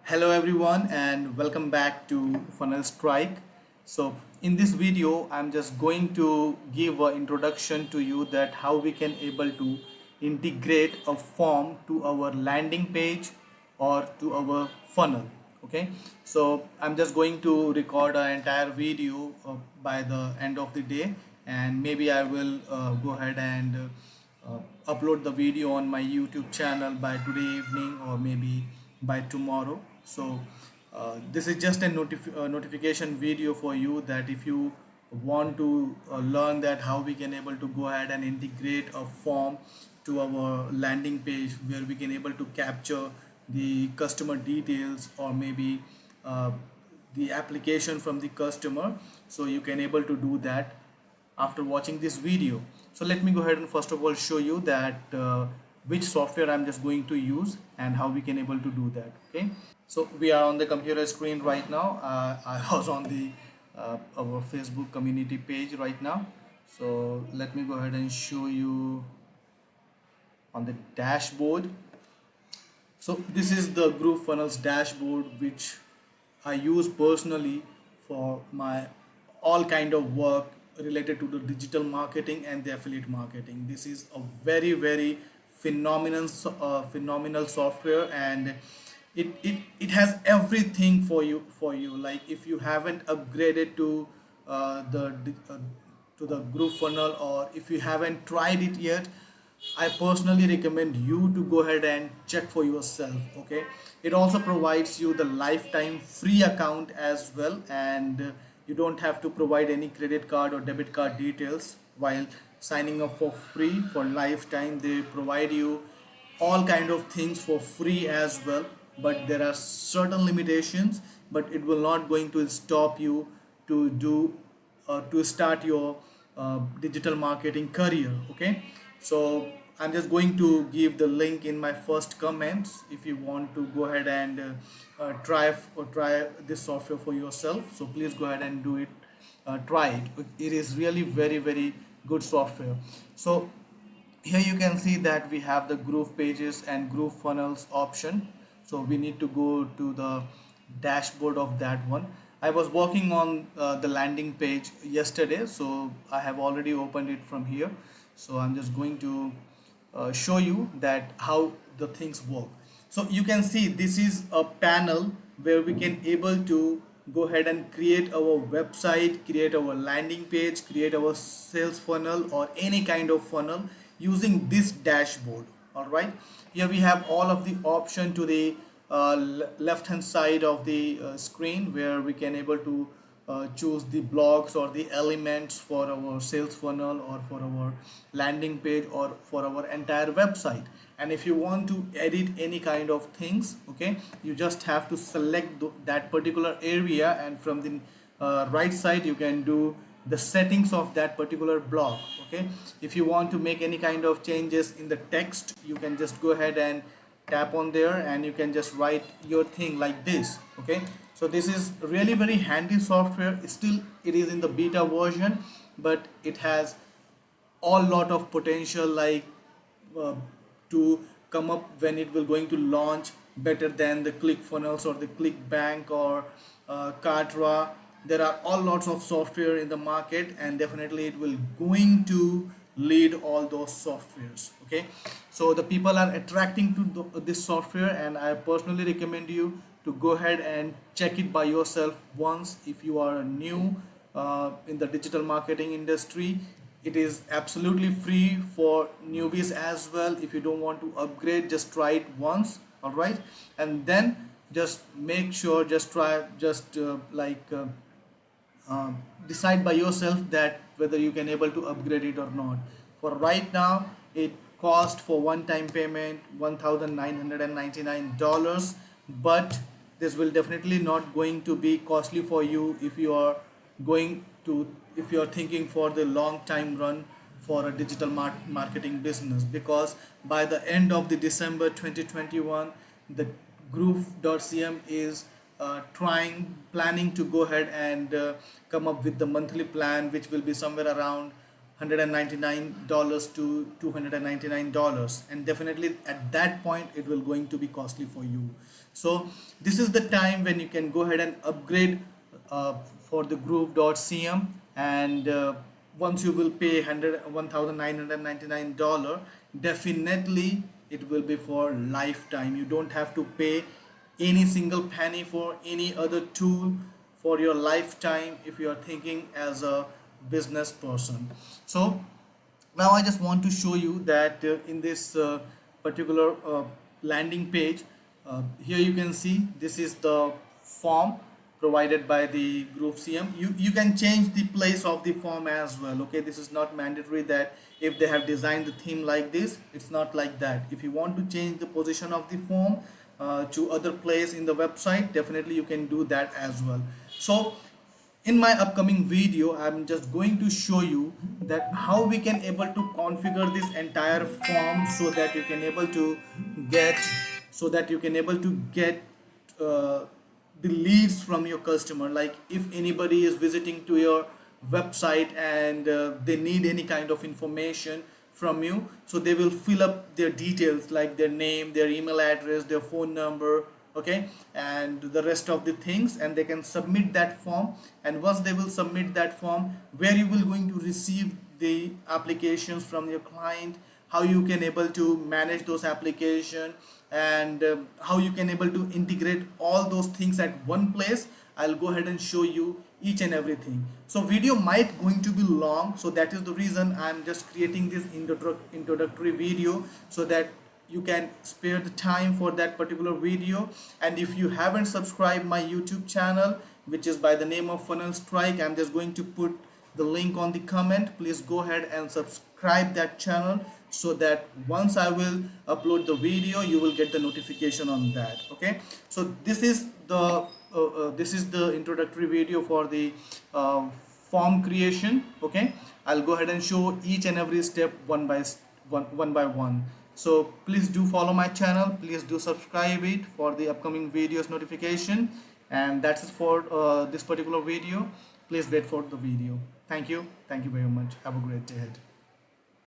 Hello everyone and welcome back to Funnel Strike. So in this video I'm just going to give an introduction to you that how we can able to integrate a form to our landing page or to our funnel. Okay, so I'm just going to record an entire video by the end of the day, and maybe I will go ahead and upload the video on my YouTube channel by today evening or maybe by tomorrow. So this is just a notification video for you that if you want to learn that how we can able to go ahead and integrate a form to our landing page where we can able to capture the customer details or maybe uh, the application from the customer, so you can able to do that after watching this video. So let me go ahead and first of all show you that which software I'm just going to use and how we can able to do that. Okay, so we are on the computer screen right now. I was on the our Facebook community page right now. So let me go ahead and show you on the dashboard. So this is the GrooveFunnels dashboard which I use personally for my all kind of work related to the digital marketing and the affiliate marketing. This is a very phenomenal software, and it has everything for you. Like if you haven't upgraded to to the GrooveFunnel, or if you haven't tried it yet, I personally recommend you to go ahead and check for yourself. Okay, it also provides you the lifetime free account as well, and you don't have to provide any credit card or debit card details while signing up for free for lifetime. They provide you all kind of things for free as well, but there are certain limitations, but it will not going to stop you to do to start your digital marketing career. Okay, so I'm just going to give the link in my first comments if you want to go ahead and try this software for yourself. So please go ahead and do it. Try it. It is really very good software. So here you can see that we have the Groove Pages and Groove Funnels option. So we need to go to the dashboard of that one. I was working on the landing page yesterday, so I have already opened it from here. So I'm just going to show you that how the things work. So you can see this is a panel where we can able to go ahead and create our website, create our landing page, create our sales funnel or any kind of funnel using this dashboard. All right, here we have all of the option to the left hand side of the screen, where we can able to choose the blocks or the elements for our sales funnel or for our landing page or for our entire website. And if you want to edit any kind of things, okay, you just have to select that particular area, and from the right side you can do the settings of that particular block. Okay, if you want to make any kind of changes in the text, you can just go ahead and tap on there and you can just write your thing like this. Okay, so this is really very handy software. Still it is in the beta version, but it has a lot of potential, like uh, to come up when it will going to launch better than the ClickFunnels or the ClickBank or Kartra. There are all lots of software in the market, and definitely it will going to lead all those softwares. Okay, so the people are attracting to this software, and I personally recommend you to go ahead and check it by yourself once if you are new in the digital marketing industry. It is absolutely free for newbies as well. If you don't want to upgrade, just try it once. All right, and then just make sure, just try, just decide by yourself that whether you can able to upgrade it or not. For right now, it cost for one time payment $1,999, but this will definitely not going to be costly for you if you are going to, if you are thinking for the long time run for a digital marketing business, because by the end of the December 2021, the Groove.cm is planning to go ahead and come up with the monthly plan, which will be somewhere around $199 to $299, and definitely at that point it will going to be costly for you. So this is the time when you can go ahead and upgrade uh, for the Groove.cm, and once you will pay $1,999, definitely it will be for lifetime. You don't have to pay any single penny for any other tool for your lifetime if you are thinking as a business person. So now I just want to show you that in this particular landing page, here you can see this is the form provided by the Groove CM. You can change the place of the form as well. Okay, this is not mandatory that if they have designed the theme like this, it's not like that. If you want to change the position of the form to other place in the website, definitely you can do that as well. So in my upcoming video, I'm just going to show you that how we can able to configure this entire form so that you can able to get uh, the leads from your customer. Like if anybody is visiting to your website and they need any kind of information from you, so they will fill up their details like their name, their email address, their phone number, okay, and the rest of the things, and they can submit that form. And once they will submit that form, where you will going to receive the applications from your client, how you can able to manage those applications, and how you can able to integrate all those things at one place, I'll go ahead and show you each and everything. So video might going to be long, so that is the reason I'm just creating this introductory video, so that you can spare the time for that particular video. And if you haven't subscribed my YouTube channel, which is by the name of Funnel Strike, I'm just going to put the link on the comment. Please go ahead and subscribe that channel, so that once I will upload the video, you will get the notification on that. Okay, so this is the introductory video for the form creation. Okay, I'll go ahead and show each and every step one by one. So please do follow my channel, please do subscribe it for the upcoming videos notification. And that's it for this particular video. Please wait for the video. Thank you very much. Have a great day ahead.